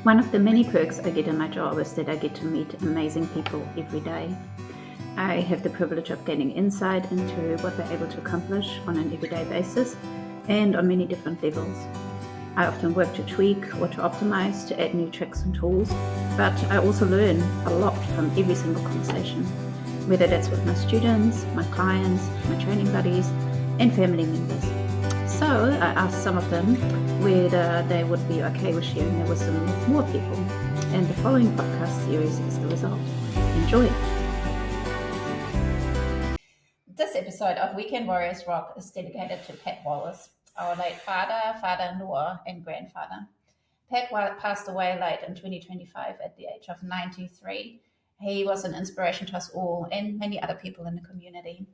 One of the many perks I get in my job is that I get to meet amazing people every day. I have the privilege of gaining insight into what they're able to accomplish on an everyday basis and on many different levels. I often work to tweak or to optimize to add new tricks and tools, but I also learn a lot from every single conversation, whether that's with my students, my clients, my training buddies, and family members. So I asked some of them whether they would be okay with sharing their wisdom with more people, and the following podcast series is the result. Enjoy! This episode of Weekend Warriors Rock is dedicated to Pat Wallis, our late father, father-in-law, and grandfather. Pat passed away late in 2025 at the age of 93. He was an inspiration to us all and many other people in the community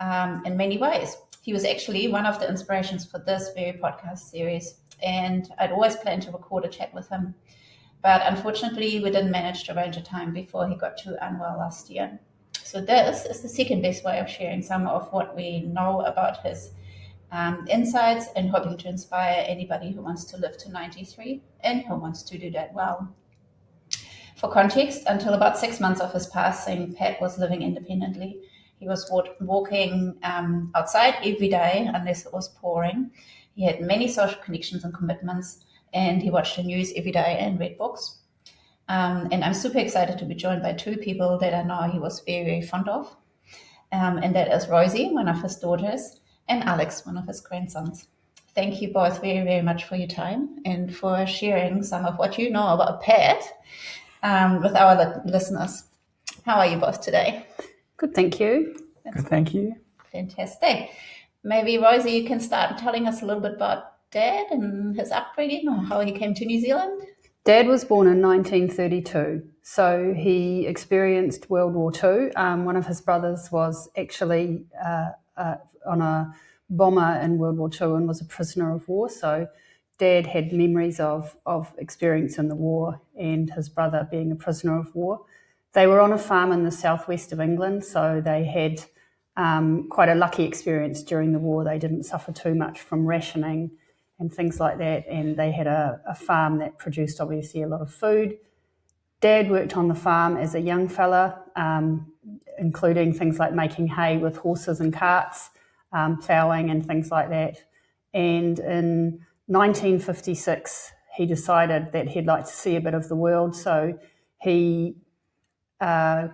in many ways. He was actually one of the inspirations for this very podcast series, and I'd always planned to record a chat with him. But unfortunately, we didn't manage to arrange a time before he got too unwell last year. So this is the second best way of sharing some of what we know about his insights and hoping to inspire anybody who wants to live to 93 and who wants to do that well. For context, until about 6 months of his passing, Pat was living independently. He was walking outside every day unless it was pouring. He had many social connections and commitments, and he watched the news every day and read books. And I'm super excited to be joined by two people that I know he was very, very fond of. And that is Rosie, one of his daughters, and Alex, one of his grandsons. Thank you both very, very much for your time and for sharing some of what you know about Pat with our listeners. How are you both today? Good, thank you. Good, thank you. Fantastic. Maybe, Rosie, you can start telling us a little bit about Dad and his upbringing or how he came to New Zealand. Dad was born in 1932, so he experienced World War II. One of his brothers was actually on a bomber in World War II and was a prisoner of war, so Dad had memories of experience in the war and his brother being a prisoner of war. They were on a farm in the southwest of England, so they had quite a lucky experience during the war. They didn't suffer too much from rationing and things like that, and they had a farm that produced obviously a lot of food. Dad worked on the farm as a young fella, including things like making hay with horses and carts, ploughing and things like that. And in 1956, he decided that he'd like to see a bit of the world, so he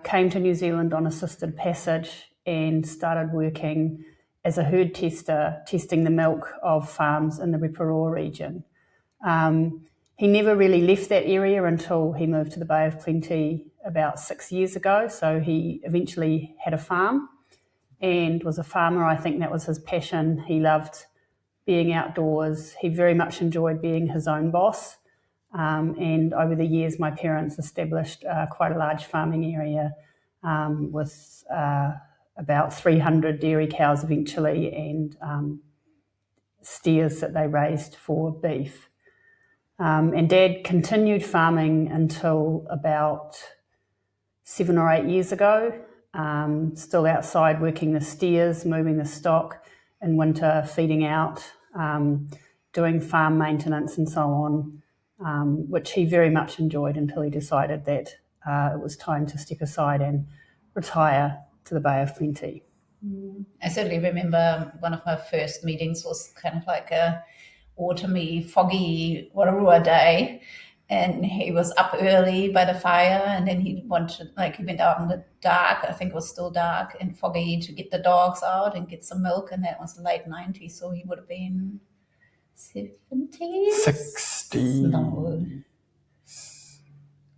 came to New Zealand on assisted passage and started working as a herd tester, testing the milk of farms in the Riparoa region. He never really left that area until he moved to the Bay of Plenty about 6 years ago. So he eventually had a farm and was a farmer. I think that was his passion. He loved being outdoors. He very much enjoyed being his own boss. And over the years, my parents established quite a large farming area with about 300 dairy cows eventually and steers that they raised for beef. And Dad continued farming until about 7 or 8 years ago, still outside working the steers, moving the stock, in winter feeding out, doing farm maintenance and so on. Which he very much enjoyed until he decided that it was time to step aside and retire to the Bay of Plenty. I certainly remember one of my first meetings was kind of like a autumny, foggy Wairua day, and he was up early by the fire, and then he went out in the dark, I think it was still dark and foggy, to get the dogs out and get some milk, and that was late 90s, so he would have been 70s? 60.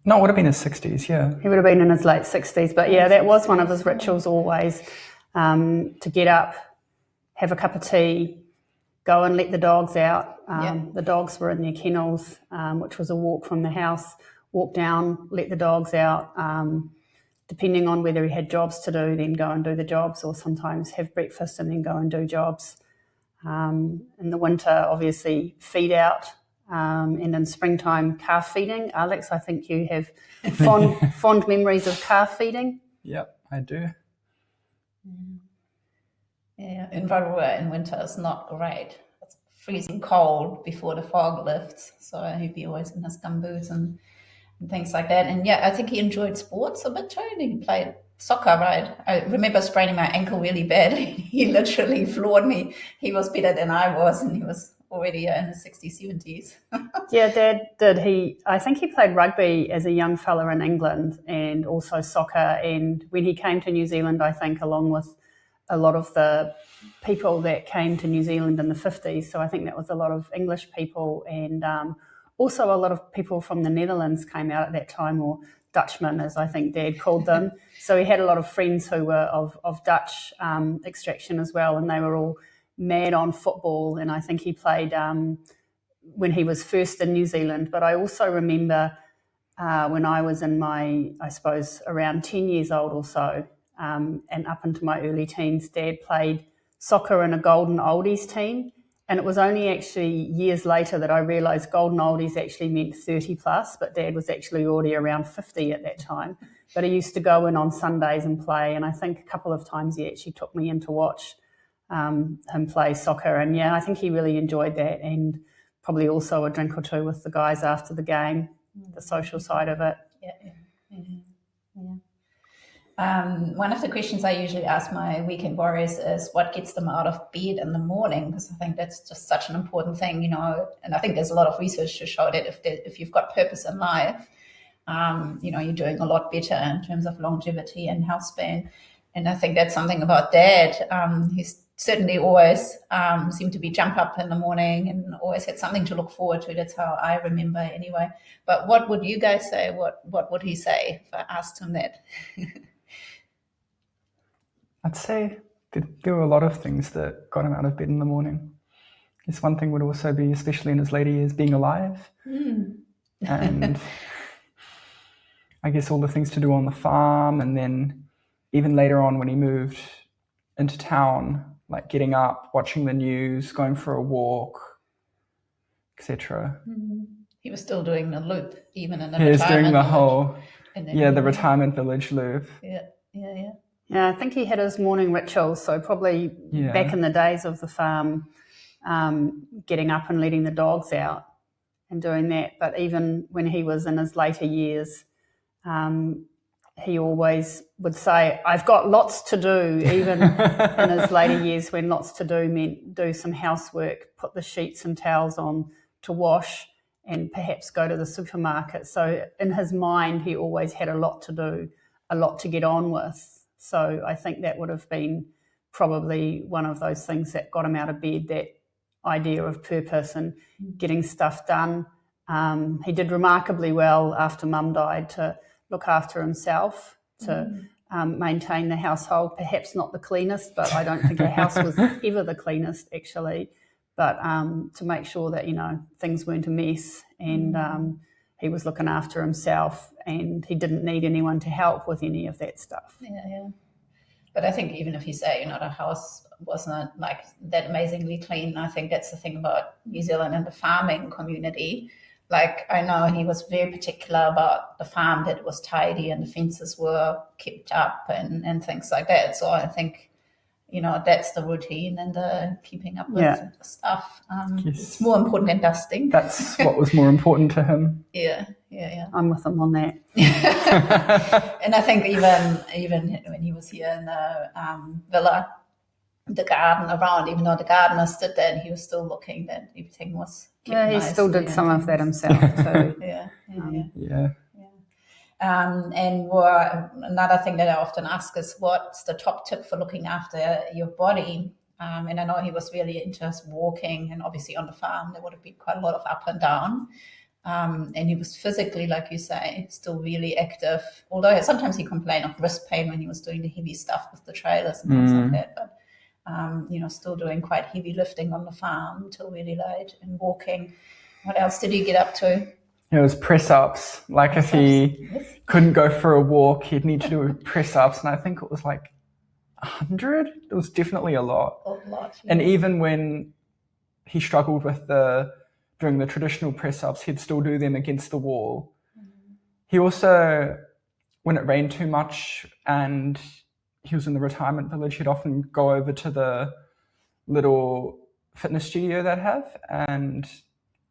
No, it would have been his 60s, yeah. He would have been in his late 60s, but yeah, that was one of his rituals always, to get up, have a cup of tea, go and let the dogs out. The dogs were in their kennels, which was a walk from the house, walk down, let the dogs out, depending on whether he had jobs to do, then go and do the jobs, or sometimes have breakfast and then go and do jobs. In the winter, obviously, feed out, and in springtime, calf feeding. Alex, I think you have fond memories of calf feeding. Yep, I do. Yeah, in Rotorua in winter is not great. It's freezing cold before the fog lifts. So he'd be always in his gumboots and things like that. And yeah, I think he enjoyed sports a bit too. He played soccer, right? I remember spraining my ankle really bad. He literally floored me. He was better than I was, and he was already in his 60s, 70s. Yeah, Dad did. I think he played rugby as a young fella in England and also soccer. And when he came to New Zealand, I think along with a lot of the people that came to New Zealand in the 50s, so I think that was a lot of English people, and also a lot of people from the Netherlands came out at that time, or Dutchmen, as I think Dad called them. So he had a lot of friends who were of Dutch extraction as well, and they were all mad on football. And I think he played when he was first in New Zealand. But I also remember when I was in my, I suppose, around 10 years old or so, and up into my early teens, Dad played soccer in a Golden Oldies team. And it was only actually years later that I realised Golden Oldies actually meant 30 plus, but Dad was actually already around 50 at that time. But he used to go in on Sundays and play, and I think a couple of times he actually took me in to watch him play soccer. And yeah, I think he really enjoyed that, and probably also a drink or two with the guys after the game, the social side of it. Yeah. One of the questions I usually ask my weekend warriors is what gets them out of bed in the morning, because I think that's just such an important thing, and I think there's a lot of research to show that if you've got purpose in life, you're doing a lot better in terms of longevity and health span. And I think that's something about Dad. He's certainly always seemed to be jump up in the morning and always had something to look forward to. That's how I remember anyway. But what would you guys say? What would he say if I asked him that? I'd say that there were a lot of things that got him out of bed in the morning. I guess one thing would also be, especially in his later years, being alive. And I guess all the things to do on the farm, and then even later on when he moved into town, like getting up, watching the news, going for a walk, etc. He was still doing the loop, even in the He was doing the whole, the retirement village loop. Yeah, I think he had his morning rituals, so probably back in the days of the farm, getting up and letting the dogs out and doing that. But even when he was in his later years, he always would say, I've got lots to do, even in his later years when lots to do meant do some housework, put the sheets and towels on to wash, and perhaps go to the supermarket. So in his mind, he always had a lot to do, a lot to get on with. So I think that would have been probably one of those things that got him out of bed, that idea of purpose and getting stuff done. He did remarkably well after Mum died to look after himself, to maintain the household. Perhaps not the cleanest, but I don't think our house was ever the cleanest actually. But to make sure that, things weren't a mess, and he was looking after himself, and he didn't need anyone to help with any of that stuff. Yeah. But I think even if you say, the house wasn't like that amazingly clean, I think that's the thing about New Zealand and the farming community. Like, I know he was very particular about the farm, that it was tidy and the fences were kept up and things like that. So I think, that's the routine and the keeping up with stuff. It's more important than dusting. That's what was more important to him. Yeah. I'm with him on that. And I think even when he was here in the villa, the garden around, even though the gardener stood there, and he was still looking that everything was kept he nice, still did some of that himself too. And another thing that I often ask is, what's the top tip for looking after your body? And I know he was really into his walking, and obviously on the farm there would have been quite a lot of up and down. And he was physically, like you say, still really active. Although sometimes he complained of wrist pain when he was doing the heavy stuff with the trailers and things like that. But still doing quite heavy lifting on the farm till really late and walking. What else did he get up to? It was press-ups. Like if he couldn't go for a walk, he'd need to do press-ups. And I think it was like 100. It was definitely a lot. And even when he struggled with doing the traditional press-ups, he'd still do them against the wall. He also, when it rained too much and he was in the retirement village, he'd often go over to the little fitness studio they have and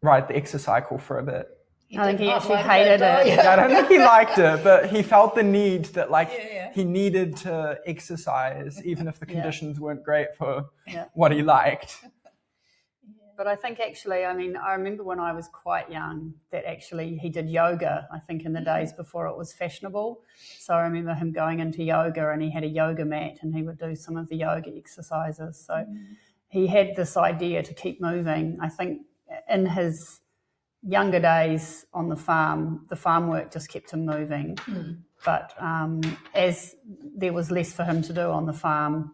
ride the exercycle for a bit. I think he actually hated it. Yeah, I don't think he liked it, but he felt the need that he needed to exercise even if the conditions weren't great for what he liked. But I think actually, I mean, I remember when I was quite young that actually he did yoga, I think in the days before it was fashionable. So I remember him going into yoga and he had a yoga mat and he would do some of the yoga exercises. So he had this idea to keep moving. I think in his younger days on the farm work just kept him moving. But as there was less for him to do on the farm,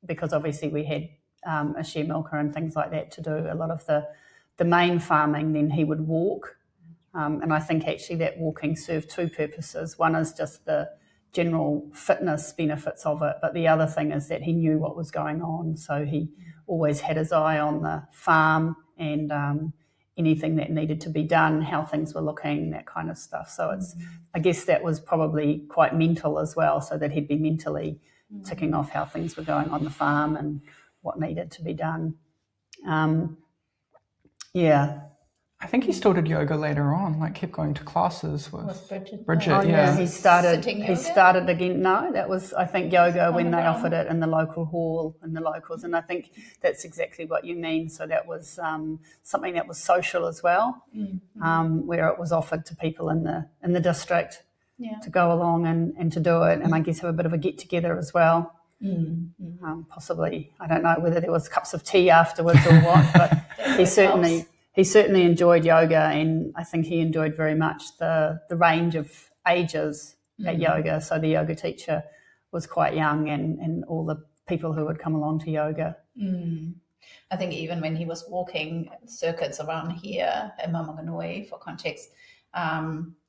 because obviously we had a share milker and things like that to do a lot of the main farming, then he would walk. And I think actually that walking served two purposes. One is just the general fitness benefits of it, but the other thing is that he knew what was going on. So he always had his eye on the farm and anything that needed to be done, how things were looking, that kind of stuff. So I guess that was probably quite mental as well, so that he'd be mentally ticking off how things were going on the farm and what needed to be done. I think he still did yoga later on, kept going to classes with Bridget. He started again. No, that was, I think, yoga when they offered it in the local hall in the locals. And I think that's exactly what you mean. So that was something that was social as well, where it was offered to people in the district to go along and to do it. And I guess have a bit of a get together as well. Possibly, I don't know whether there was cups of tea afterwards or what, but he certainly enjoyed yoga, and I think he enjoyed very much the range of ages at yoga. So the yoga teacher was quite young, and all the people who would come along to yoga. I think even when he was walking circuits around here at Mamaganui, for context,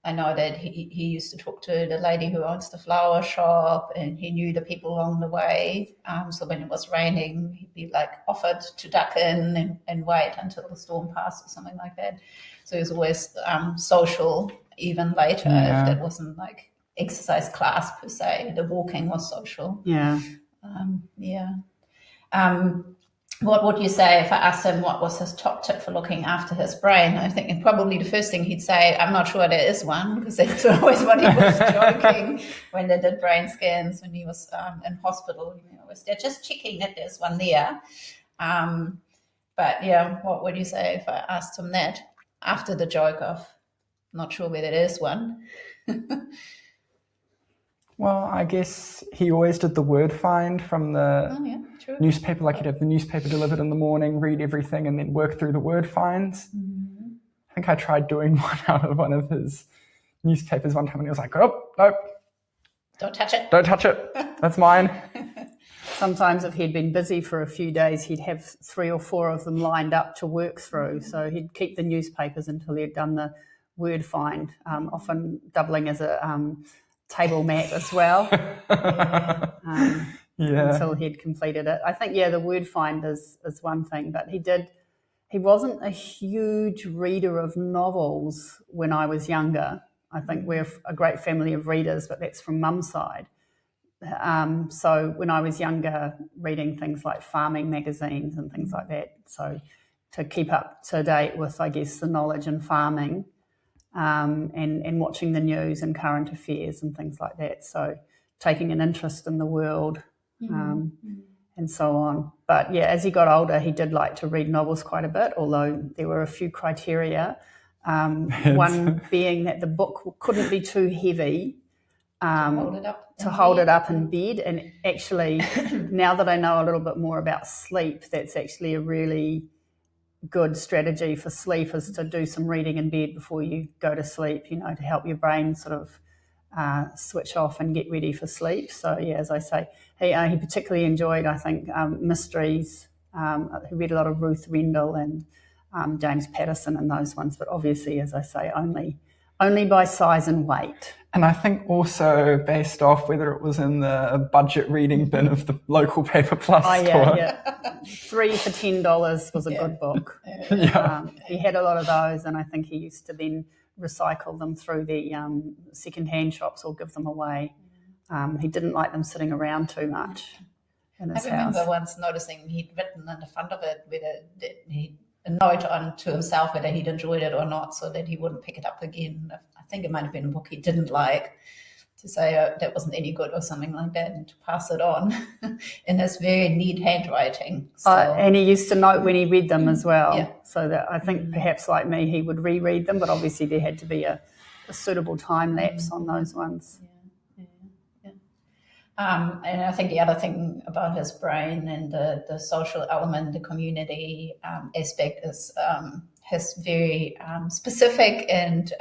I know that he used to talk to the lady who owns the flower shop, and he knew the people along the way. So when it was raining, he'd be offered to duck in and wait until the storm passed or something like that. So he was always social, even later, if that wasn't exercise class per se. The walking was social. What would you say if I asked him what was his top tip for looking after his brain? I think probably the first thing he'd say, I'm not sure there is one, because that's always what he was joking when they did brain scans when he was in hospital. They're just checking that there's one there. But what would you say if I asked him that after the joke of not sure whether there is one? Well, I guess he always did the word find from the newspaper. He'd have the newspaper delivered in the morning, read everything, and then work through the word finds. I think I tried doing one out of one of his newspapers one time, and he was like, "Oh, nope. Don't touch it. Don't touch it. That's mine." Sometimes if he'd been busy for a few days, he'd have 3 or 4 of them lined up to work through. So he'd keep the newspapers until he'd done the word find, often doubling as a table mat as well, until he'd completed it. I think, the word find is one thing, but he wasn't a huge reader of novels when I was younger. I think we're a great family of readers, but that's from mum's side. So when I was younger, reading things like farming magazines and things like that, so to keep up to date with, I guess, the knowledge in farming, and watching the news and current affairs and things like that. So taking an interest in the world and so on. But as he got older, he did like to read novels quite a bit, although there were a few criteria. One being that the book couldn't be too heavy to hold it up in bed. And actually, now that I know a little bit more about sleep, that's actually a really good strategy for sleep, is to do some reading in bed before you go to sleep, to help your brain sort of switch off and get ready for sleep. So, as I say, he particularly enjoyed, I think, mysteries. He read a lot of Ruth Rendell and James Patterson and those ones, but obviously, as I say, only by size and weight. And I think also based off whether it was in the budget reading bin of the local Paper Plus store. 3 for $10 was a good book. He had a lot of those, and I think he used to then recycle them through the second-hand shops or give them away. He didn't like them sitting around too much. in his I remember house. once noticing he'd written on the front of it a note on to himself whether he'd enjoyed it or not, so that he wouldn't pick it up again. I think it might have been a book he didn't like, to say that wasn't any good or something like that, and to pass it on in his very neat handwriting. So, And he used to note when he read them as well. Yeah. So that I think perhaps like me, he would reread them, but obviously there had to be a suitable time lapse on those ones. And I think the other thing about his brain and the social element, the community aspect is his very specific and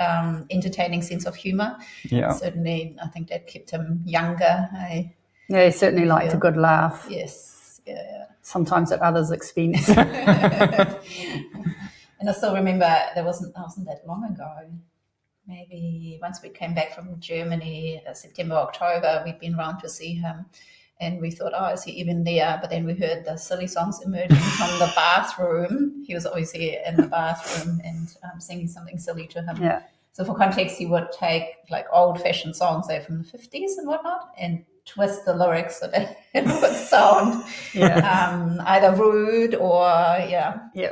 entertaining sense of humour. Yeah. Certainly, I think that kept him younger. Yeah, he certainly liked a good laugh. Yes, yeah. Sometimes at others' expense. And I still remember it wasn't that long ago. Maybe once we came back from Germany, September, October, we'd been round to see him, and we thought, oh, is he even there? But then we heard the silly songs emerging from the bathroom. He was obviously in the bathroom and singing something silly to him. Yeah. So for context, he would take like old-fashioned songs, say from the 50s and whatnot, and twist the lyrics so that it would sound either rude or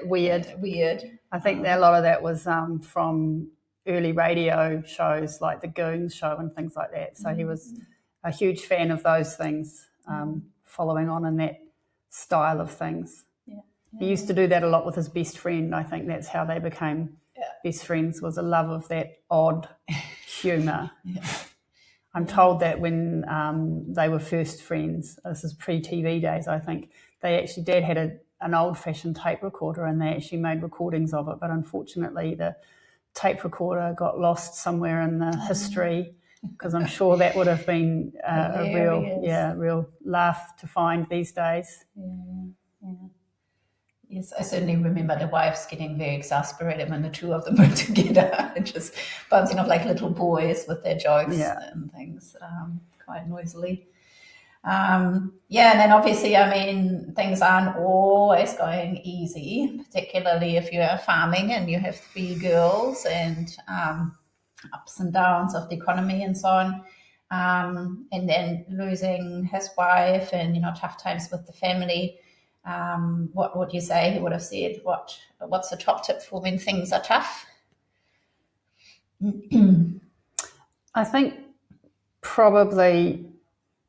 weird. I think that a lot of that was from early radio shows like the Goons show and things like that. So he was a huge fan of those things, following on in that style of things. He used to do that a lot with his best friend. I think that's how they became best friends, was a love of that odd humour. I'm told that when they were first friends, this is pre-TV days, I think, Dad had an old-fashioned tape recorder, and they actually made recordings of it, but unfortunately the tape recorder got lost somewhere in the history, because I'm sure that would have been a real laugh to find these days. Yes, I certainly remember the wives getting very exasperated when the two of them were together, just bouncing off like little boys with their jokes and things, quite noisily. And then obviously, I mean, things aren't always going easy, particularly if you're farming and you have 3 girls, and ups and downs of the economy and so on. And then losing his wife and, tough times with the family. What would you say he would have said? What's the top tip for when things are tough? I think probably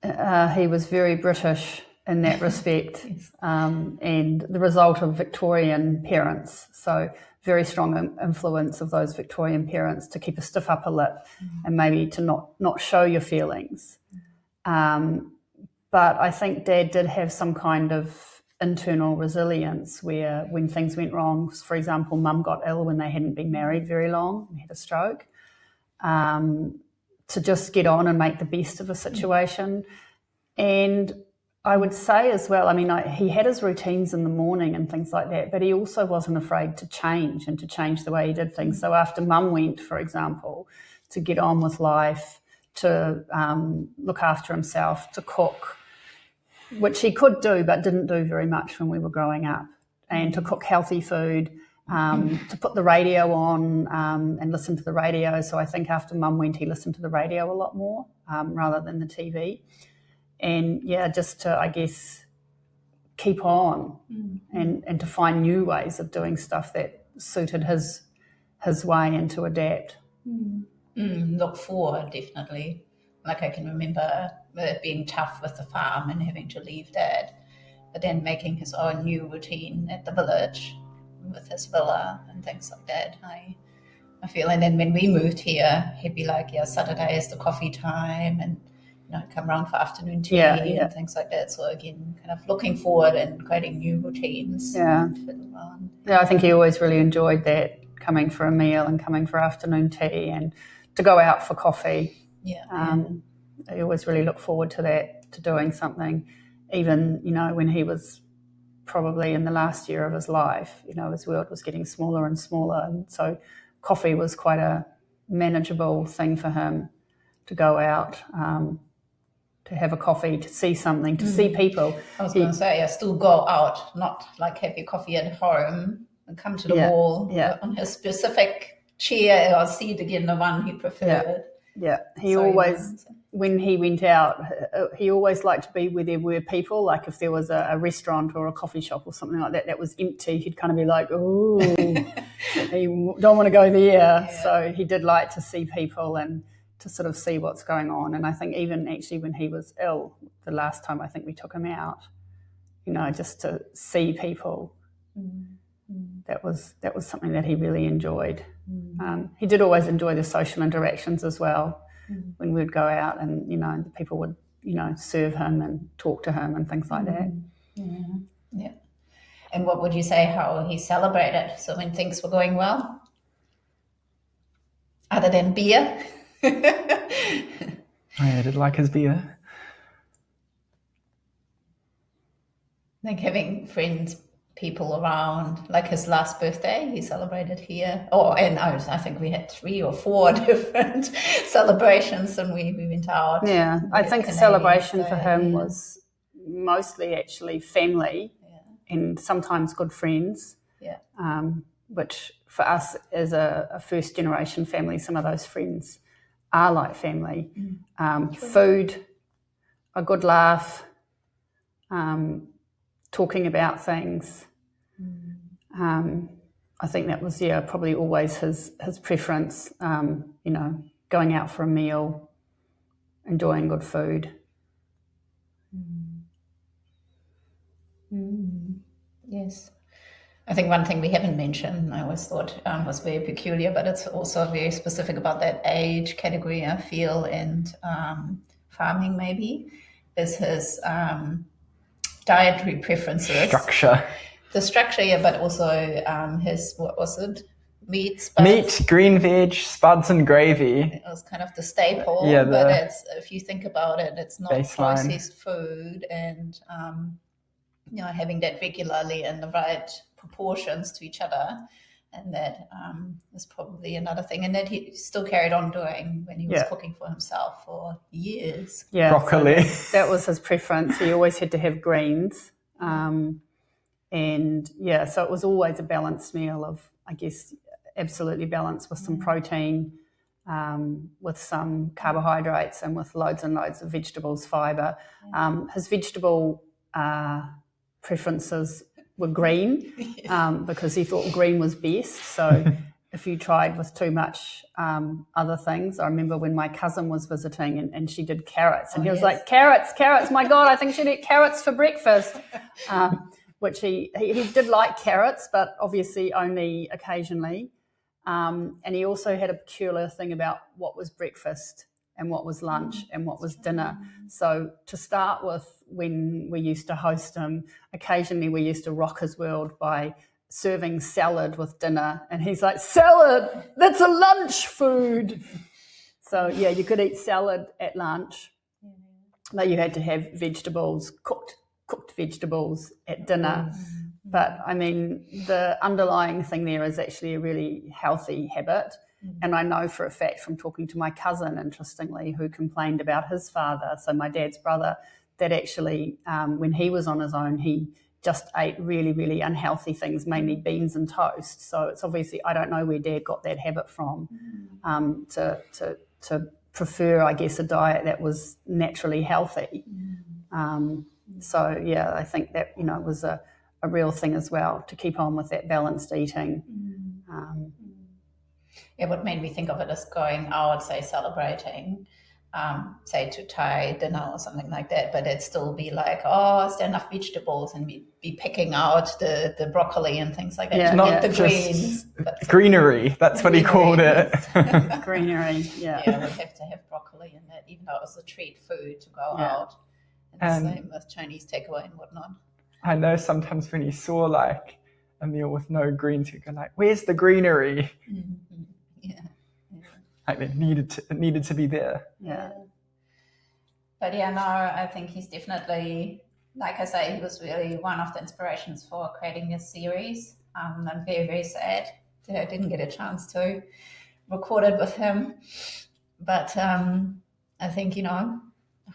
he was very British in that respect, and the result of Victorian parents. So very strong influence of those Victorian parents to keep a stiff upper lip and maybe to not show your feelings. But I think Dad did have some kind of internal resilience where when things went wrong, for example, Mum got ill when they hadn't been married very long and had a stroke, to just get on and make the best of a situation. And I would say as well, I mean, he had his routines in the morning and things like that, but he also wasn't afraid to change and to change the way he did things. So after Mum went, for example, to get on with life, to look after himself, to cook, which he could do but didn't do very much when we were growing up, and to cook healthy food, to put the radio on and listen to the radio. So I think after Mum went, he listened to the radio a lot more rather than the TV. And just to, I guess, keep on and to find new ways of doing stuff that suited his way and to adapt. Look forward, definitely. Like I can remember it being tough with the farm and having to leave Dad, but then making his own new routine at the village with his villa and things like that. I feel, and then when we moved here, he'd be like, Saturday is the coffee time, and come around for afternoon tea and things like that. So again, kind of looking forward and creating new routines. Yeah, I think he always really enjoyed that, coming for a meal and coming for afternoon tea and to go out for coffee. I always really look forward to that, to doing something, even, when he was probably in the last year of his life, his world was getting smaller and smaller. And so coffee was quite a manageable thing for him, to go out, to have a coffee, to see something, to see people. I was going to say, still go out, not like have your coffee at home and come to the wall on his specific chair or seat, again, the one he preferred. He always when he went out, he always liked to be where there were people. Like if there was a restaurant or a coffee shop or something like that that was empty, he'd kind of be like, "Oh, you don't want to go there." Yeah. So he did like to see people and to sort of see what's going on. And I think even actually when he was ill, the last time I think we took him out, just to see people, that was something that he really enjoyed. He did always enjoy the social interactions as well. When we'd go out and, the people would, serve him and talk to him and things like that. Yeah. And what would you say how he celebrated? So when things were going well, other than beer? I did like his beer. Like having friends, people around, like his last birthday, he celebrated here. And I think we had 3 or 4 different celebrations and we went out. Yeah, I think the celebration for him was mostly actually family and sometimes good friends, which for us as a first generation family, some of those friends are like family. Food, a good laugh, talking about things. I think that was probably always his preference. Going out for a meal, enjoying good food. Yes. I think one thing we haven't mentioned, I always thought was very peculiar, but it's also very specific about that age category, I feel, and farming maybe, is his dietary preferences. Structure. The structure, but also his, what was it? Meat, green veg, spuds and gravy. It was kind of the staple, but it's, if you think about it, it's not baseline. Processed food, and having that regularly in the right proportions to each other, and that is probably another thing, and that he still carried on doing when he was cooking for himself for years. Yeah, broccoli. So that was his preference. He always had to have greens, so it was always a balanced meal of, I guess, absolutely balanced with some protein, with some carbohydrates, and with loads and loads of vegetables, fibre. His vegetable preferences were green, because he thought green was best. So if you tried with too much other things, I remember when my cousin was visiting and she did carrots, and he was like, carrots, my God, I think she'd eat carrots for breakfast, which he did like carrots, but obviously only occasionally. And he also had a peculiar thing about what was breakfast and what was lunch and what was dinner. So to start with, when we used to host him, occasionally we used to rock his world by serving salad with dinner. And he's like, salad, that's a lunch food. So, you could eat salad at lunch, but you had to have vegetables, cooked vegetables at dinner. But, I mean, the underlying thing there is actually a really healthy habit. And I know for a fact from talking to my cousin, interestingly, who complained about his father, so my dad's brother, that actually when he was on his own, he just ate really, really unhealthy things, mainly beans and toast. So it's obviously, I don't know where Dad got that habit from, to prefer, I guess, a diet that was naturally healthy. I think that, was a real thing as well, to keep on with that balanced eating. What made me think of it as going out, say, celebrating, say to Thai dinner or something like that, but it'd still be like, is there enough vegetables, and we'd be picking out the broccoli and things like that. Yeah, not the greens. Greenery, that's what he called it. Greenery, Yeah, we'd have to have broccoli in that, even though it was a treat food to go out. And the same with Chinese takeaway and whatnot. I know sometimes when he saw like a meal with no greens, he'd go like, where's the greenery? Like it needed to be there. But I think he's definitely, like I say, he was really one of the inspirations for creating this series. I'm very, very sad that I didn't get a chance to record it with him. But I think,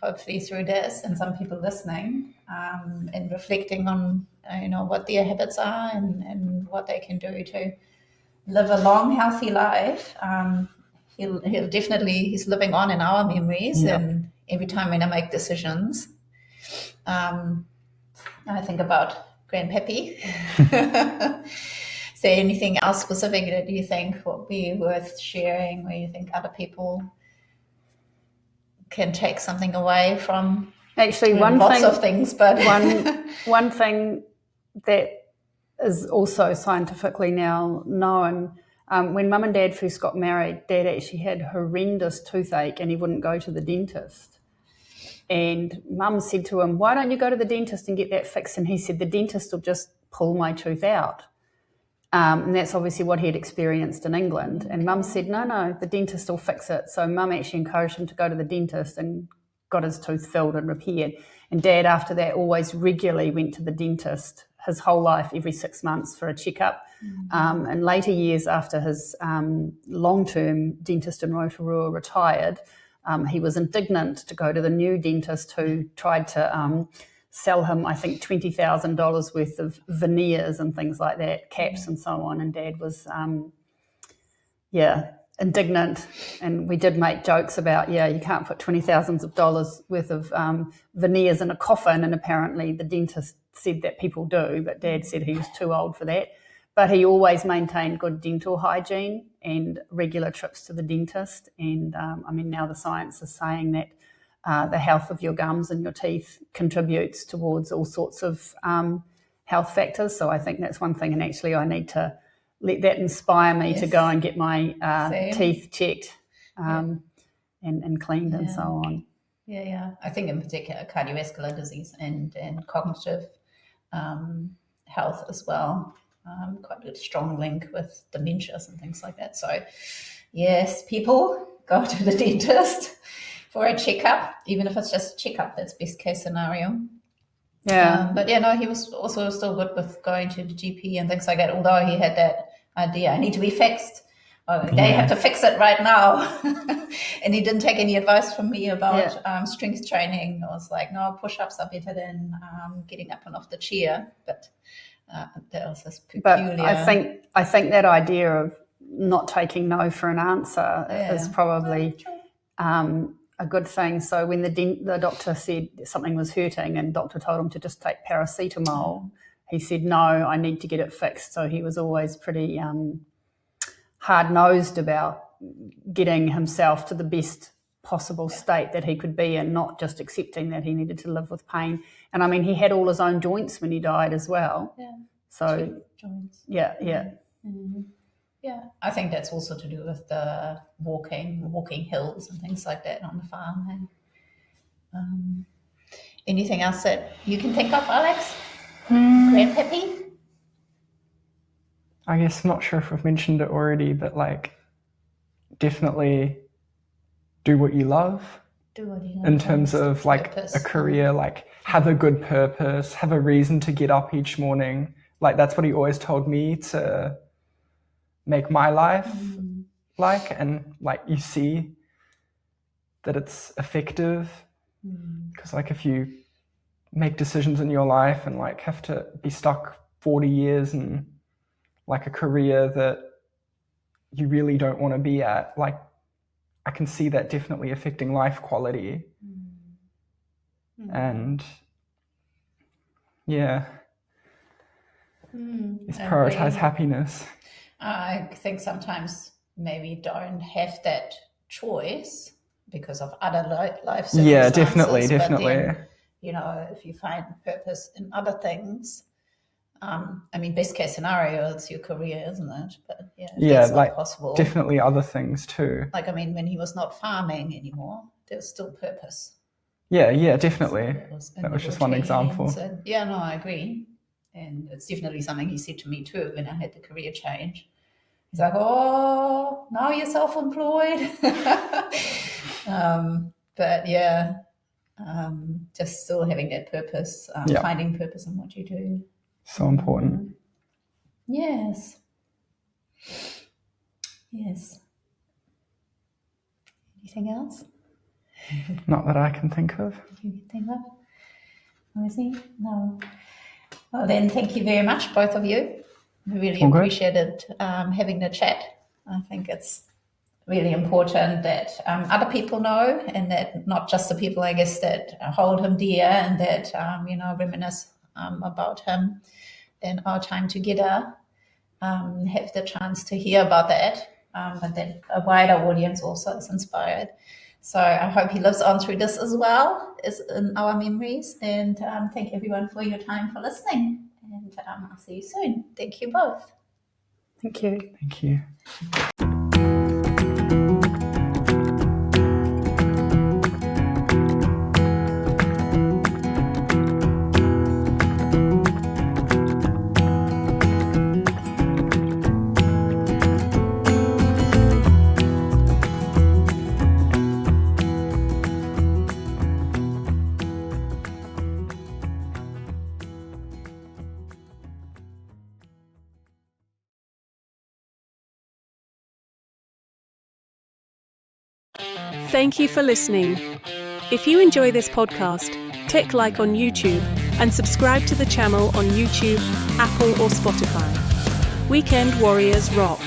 hopefully through this and some people listening and reflecting on, what their habits are and what they can do to live a long, healthy life, he'll definitely, he's living on in our memories. Yeah. And every time when I make decisions, I think about Grandpappy. Is there anything else specific that you think would be worth sharing, where you think other people can take something away from? Actually, Lots of things, but one thing that is also scientifically now known, when Mum and Dad first got married, Dad actually had horrendous toothache and he wouldn't go to the dentist. And Mum said to him, "Why don't you go to the dentist and get that fixed?" And he said, "The dentist will just pull my tooth out." And that's obviously what he'd experienced in England. And Mum said, no, the dentist will fix it. So Mum actually encouraged him to go to the dentist and got his tooth filled and repaired. And Dad, after that, always regularly went to the dentist his whole life, every 6 months for a checkup. And later years, after his long-term dentist in Rotorua retired, he was indignant to go to the new dentist who tried to sell him, I think, $20,000 worth of veneers and things like that, caps and so on. And Dad was, indignant. And we did make jokes about, you can't put $20,000 worth of veneers in a coffin. And apparently the dentist said that people do, but Dad said he was too old for that. But he always maintained good dental hygiene and regular trips to the dentist. And now the science is saying that the health of your gums and your teeth contributes towards all sorts of health factors. So I think that's one thing. And actually I need to let that inspire me to go and get my teeth checked and cleaned and so on. Yeah. I think in particular cardiovascular disease and cognitive health as well. Quite a strong link with dementias and things like that. So yes, people go to the dentist for a checkup, even if it's just a checkup. That's best case scenario. Yeah. He was also still good with going to the GP and things like that, although he had that idea, I need to be fixed. They have to fix it right now. And he didn't take any advice from me about strength training. I was like, no, push-ups are better than getting up and off the chair. But that was this peculiar. But I think that idea of not taking no for an answer is probably a good thing. So when the doctor said something was hurting and doctor told him to just take paracetamol, he said, no, I need to get it fixed. So he was always pretty hard-nosed about getting himself to the best possible state that he could be in, not just accepting that he needed to live with pain. And I mean, he had all his own joints when he died as well. Yeah. So joints. Yeah. Mm-hmm. Yeah, I think that's also to do with the walking hills and things like that on the farm. And anything else that you can think of, Alex? Grandpappy? I guess I'm not sure if we've mentioned it already, but like definitely do what you love. Do what you love. In terms of like purpose. A career, like have a good purpose, have a reason to get up each morning. Like that's what he always told me to make my life like, and like you see that it's effective because like if you make decisions in your life and like have to be stuck 40 years in like a career that you really don't want to be at, like I can see that definitely affecting life quality. And it's prioritize happiness. I think sometimes maybe don't have that choice because of other life circumstances. Yeah, definitely. Then, if you find purpose in other things, best case scenario, it's your career, isn't it? But that's not possible. Definitely other things too. Like, when he was not farming anymore, there was still purpose. Yeah, definitely. So that was just one example. And, I agree. And it's definitely something he said to me too when I had the career change. He's like, oh, now you're self-employed. Just still having that purpose, finding purpose in what you do. So important. Yes. Anything else? Not that I can think of. You can think of? Rosie? No. Well, then, thank you very much, both of you. We really appreciated having the chat. I think it's really important that other people know, and that not just the people, I guess, that hold him dear and that, reminisce about him and our time together, have the chance to hear about that, but that a wider audience also is inspired. So I hope he lives on through this as well as in our memories. And thank everyone for your time for listening. And I'll see you soon. Thank you both. Thank you. Thank you. Thank you for listening. If you enjoy this podcast, click like on YouTube and subscribe to the channel on YouTube, Apple or Spotify. Weekend Warriors rock.